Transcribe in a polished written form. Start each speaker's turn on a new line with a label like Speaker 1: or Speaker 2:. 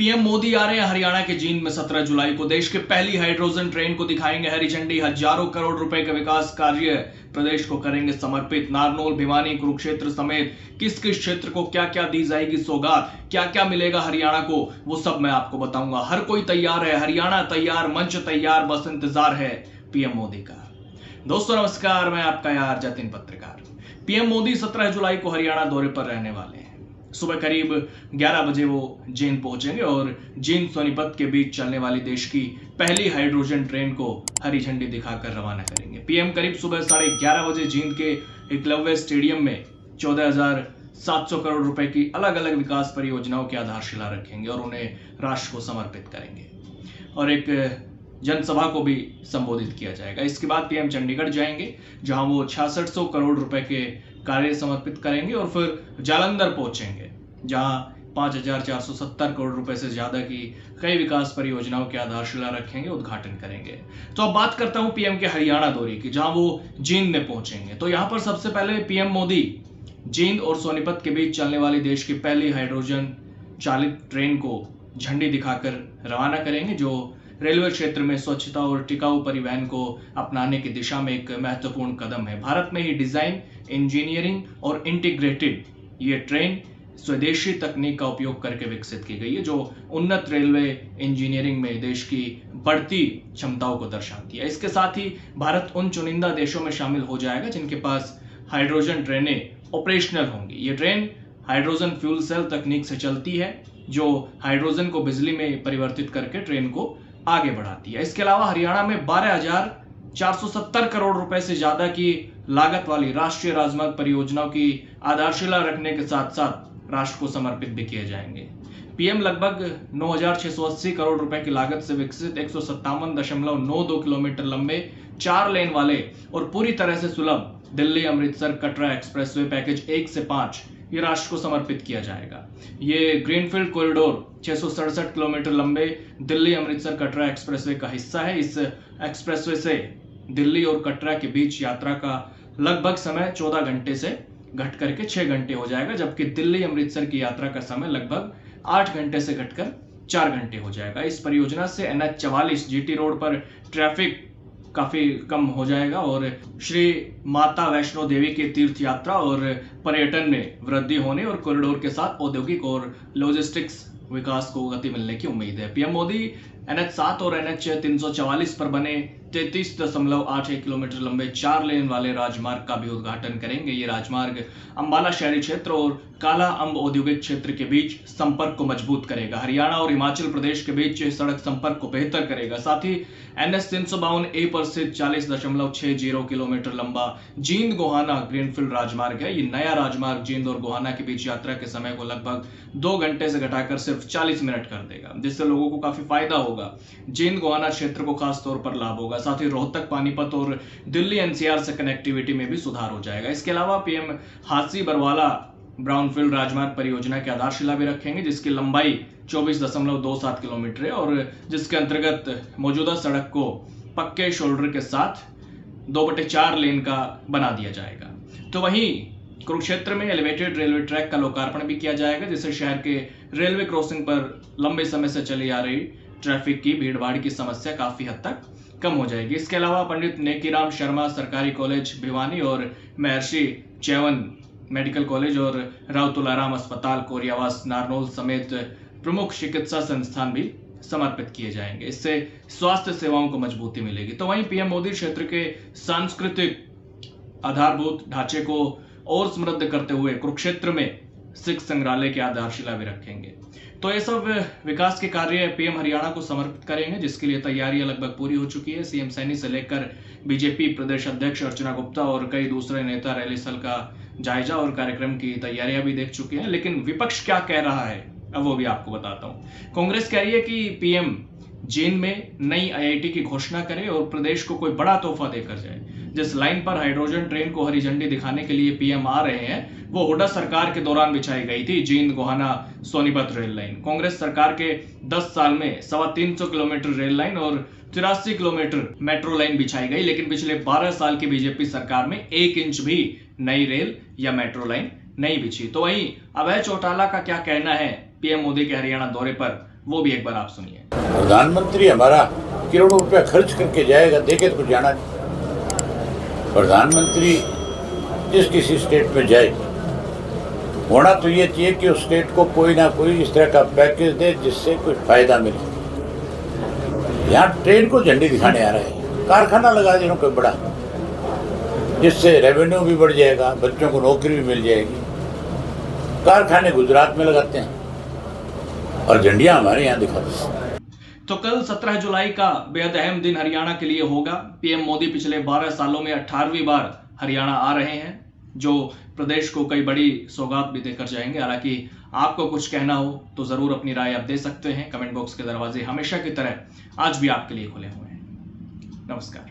Speaker 1: PM Modi आ रहे हैं हरियाणा के जींद में 17 जुलाई को। देश के पहली हाइड्रोजन ट्रेन को दिखाएंगे हरी झंडी। हजारों करोड़ रुपए के विकास कार्य प्रदेश को करेंगे समर्पित। नारनौल, भिवानी, कुरुक्षेत्र समेत किस किस क्षेत्र को क्या क्या दी जाएगी सौगात, क्या क्या मिलेगा हरियाणा को, वो सब मैं आपको बताऊंगा। हर कोई तैयार है, हरियाणा तैयार, मंच तैयार, बस इंतजार है पीएम मोदी का। दोस्तों नमस्कार, मैं आपका यार जतिन पत्रकार। पीएम मोदी 17 जुलाई को हरियाणा दौरे पर रहने वाले हैं। सुबह करीब 11 बजे वो जींद पहुंचेंगे और जींद सोनीपत के बीच चलने वाली देश की पहली हाइड्रोजन ट्रेन को हरी झंडी दिखाकर रवाना करेंगे। पीएम करीब सुबह 11:30 बजे जींद के एकलव्य स्टेडियम में 14,700 करोड़ रुपए की अलग अलग विकास परियोजनाओं की आधारशिला रखेंगे और उन्हें राष्ट्र को समर्पित करेंगे और एक जनसभा को भी संबोधित किया जाएगा। इसके बाद पीएम चंडीगढ़ जाएंगे, जहां वो 6600 करोड़ रुपए के कार्य समर्पित करेंगे और फिर जालंधर पहुंचेंगे, जहां 5470 करोड़ रुपए से ज्यादा की कई विकास परियोजनाओं की आधारशिला रखेंगे, उद्घाटन करेंगे। तो अब बात करता हूं पीएम के हरियाणा दौरे की, जहां वो जींद में पहुंचेंगे। तो यहां पर सबसे पहले पीएम मोदी जींद और सोनीपत के बीच चलने वाली देश की पहली हाइड्रोजन चालित ट्रेन को झंडी दिखाकर रवाना करेंगे, जो रेलवे क्षेत्र में स्वच्छता और टिकाऊ परिवहन को अपनाने की दिशा में एक महत्वपूर्ण कदम है। भारत में ही डिजाइन, इंजीनियरिंग और इंटीग्रेटेड ये ट्रेन स्वदेशी तकनीक का उपयोग करके विकसित की गई है, जो उन्नत रेलवे इंजीनियरिंग में देश की बढ़ती क्षमताओं को दर्शाती है। इसके साथ ही भारत उन चुनिंदा देशों में शामिल हो जाएगा जिनके पास हाइड्रोजन ट्रेनें ऑपरेशनल होंगी। ये ट्रेन हाइड्रोजन फ्यूल सेल तकनीक से चलती है, जो हाइड्रोजन को बिजली में परिवर्तित करके ट्रेन को आगे बढ़ाती है। इसके अलावा हरियाणा में 12,470 करोड़ रुपए से ज्यादा की लागत वाली राष्ट्रीय राजमार्ग परियोजनाओं की आधारशिला रखने के साथ साथ राष्ट्र को समर्पित भी किए जाएंगे। पीएम लगभग 9,680 करोड़ रुपए की लागत से विकसित 157.92 किलोमीटर लंबे 4 लेन वाले और पूरी तरह से सुलभ दिल्ली अमृतसर कटरा एक्सप्रेसवे पैकेज 1 से 5 ये राष्ट्र को समर्पित किया जाएगा। ये ग्रीनफील्ड कॉरिडोर 667 किलोमीटर लंबे दिल्ली अमृतसर कटरा एक्सप्रेसवे का हिस्सा है। इस एक्सप्रेसवे से दिल्ली और कटरा के बीच यात्रा का लगभग समय 14 घंटे से घट करके 6 घंटे हो जाएगा, जबकि दिल्ली अमृतसर की यात्रा का समय लगभग 8 घंटे से घटकर 4 घंटे हो जाएगा। इस परियोजना से NH-44 GT रोड पर ट्रैफिक काफी कम हो जाएगा और श्री माता वैष्णो देवी की तीर्थ यात्रा और पर्यटन में वृद्धि होने और कॉरिडोर के साथ औद्योगिक और लॉजिस्टिक्स विकास को गति मिलने की उम्मीद है। पीएम मोदी NH-7 और NH-344 पर बने 33.81 किलोमीटर लंबे 4 लेन वाले राजमार्ग का भी उद्घाटन करेंगे। ये राजमार्ग अंबाला शहरी क्षेत्र और काला अंब औद्योगिक क्षेत्र के बीच संपर्क को मजबूत करेगा। हरियाणा और हिमाचल प्रदेश के बीच सड़क संपर्क को बेहतर करेगा। साथ ही NH-352A पर स्थित 40.60 किलोमीटर लंबा जींद गोहाना ग्रीनफील्ड राजमार्ग है। ये नया राजमार्ग जींद और गोहाना के बीच यात्रा के समय को लगभग 2 घंटे से घटाकर सिर्फ 40 मिनट कर देगा, जिससे लोगों को काफी फायदा होगा। जींद गोहाना क्षेत्र को खास तौर पर लाभ होगा। साथ ही रोहतक, पानीपत और दिल्ली NCR से कनेक्टिविटी में भी सुधार हो जाएगा। इसके अलावा पीएम हाथसी बरवाला ब्राउनफील्ड राजमार्ग परियोजना की आधारशिला भी रखेंगे, जिसकी लंबाई 24.27 किलोमीटर है और जिसके अंतर्गत मौजूदा सड़क को पक्के शोल्डर के साथ 2/4 लेन का बना दिया जाएगा। तो वहीं कुरुक्षेत्र में एलिवेटेड रेलवे ट्रैक का लोकार्पण भी किया जाएगा, जिससे शहर के रेलवे क्रॉसिंग पर लंबे समय से चली आ रही ट्रैफिक की भीड़भाड़ की समस्या काफी हद तक कम हो जाएगी। इसके अलावा पंडित नेकीराम शर्मा सरकारी कॉलेज भिवानी और महर्षि चैवन मेडिकल कॉलेज और राव तुलाराम अस्पताल कोरियावास नारनौल समेत प्रमुख चिकित्सा संस्थान भी समर्पित किए जाएंगे। इससे स्वास्थ्य सेवाओं को मजबूती मिलेगी। तो वहीं पीएम मोदी क्षेत्र के सांस्कृतिक आधारभूत ढांचे को और समृद्ध करते हुए कुरुक्षेत्र में सिख संग्रहालय की आधारशिला भी रखेंगे। तो ये सब विकास के कार्य पीएम हरियाणा को समर्पित करेंगे, जिसके लिए तैयारियां लगभग पूरी हो चुकी है। सीएम सैनी से लेकर बीजेपी प्रदेश अध्यक्ष अर्चना गुप्ता और कई दूसरे नेता रैली स्थल का जायजा और कार्यक्रम की तैयारियां भी देख चुके हैं। लेकिन विपक्ष क्या कह रहा है, अब वो भी आपको बताता हूं। कांग्रेस कह रही है कि पीएम जींद में नई IIT की घोषणा करे और प्रदेश को कोई बड़ा तोहफा देकर जाए। जिस लाइन पर हाइड्रोजन ट्रेन को हरी झंडी दिखाने के लिए पीएम आ रहे हैं, वो हुड्डा सरकार के दौरान बिछाई गई थी जींद गोहाना सोनीपत रेल लाइन। कांग्रेस सरकार के 10 साल में 350 किलोमीटर रेल लाइन और 83 किलोमीटर मेट्रो लाइन बिछाई गई, लेकिन पिछले 12 साल की बीजेपी सरकार में 1 इंच भी नई रेल या मेट्रो लाइन नहीं बिछी। तो वहीं अभय चौटाला का क्या कहना है पीएम मोदी के हरियाणा दौरे पर, वो भी एक बार आप सुनिए।
Speaker 2: प्रधानमंत्री हमारा करोड़ों रुपया खर्च करके जाएगा, देखे तो कुछ जाना नहीं। प्रधानमंत्री जिस किसी स्टेट में जाए, होना तो ये चाहिए कि उस स्टेट को कोई ना कोई इस तरह का पैकेज दे जिससे कुछ फायदा मिले। यहाँ ट्रेन को झंडी दिखाने आ रहा है, कारखाना लगा देना कोई बड़ा, जिससे रेवेन्यू भी बढ़ जाएगा, बच्चों को नौकरी भी मिल जाएगी। कारखाने गुजरात में लगाते हैं और झंडियां हमारे यहाँ दिखाते हैं।
Speaker 1: तो कल 17 जुलाई का बेहद अहम दिन हरियाणा के लिए होगा। पीएम मोदी पिछले 12 सालों में 18वीं बार हरियाणा आ रहे हैं, जो प्रदेश को कई बड़ी सौगात भी देकर जाएंगे। हालांकि आपको कुछ कहना हो तो जरूर अपनी राय आप दे सकते हैं। कमेंट बॉक्स के दरवाजे हमेशा की तरह आज भी आपके लिए खुले हुए हैं। नमस्कार।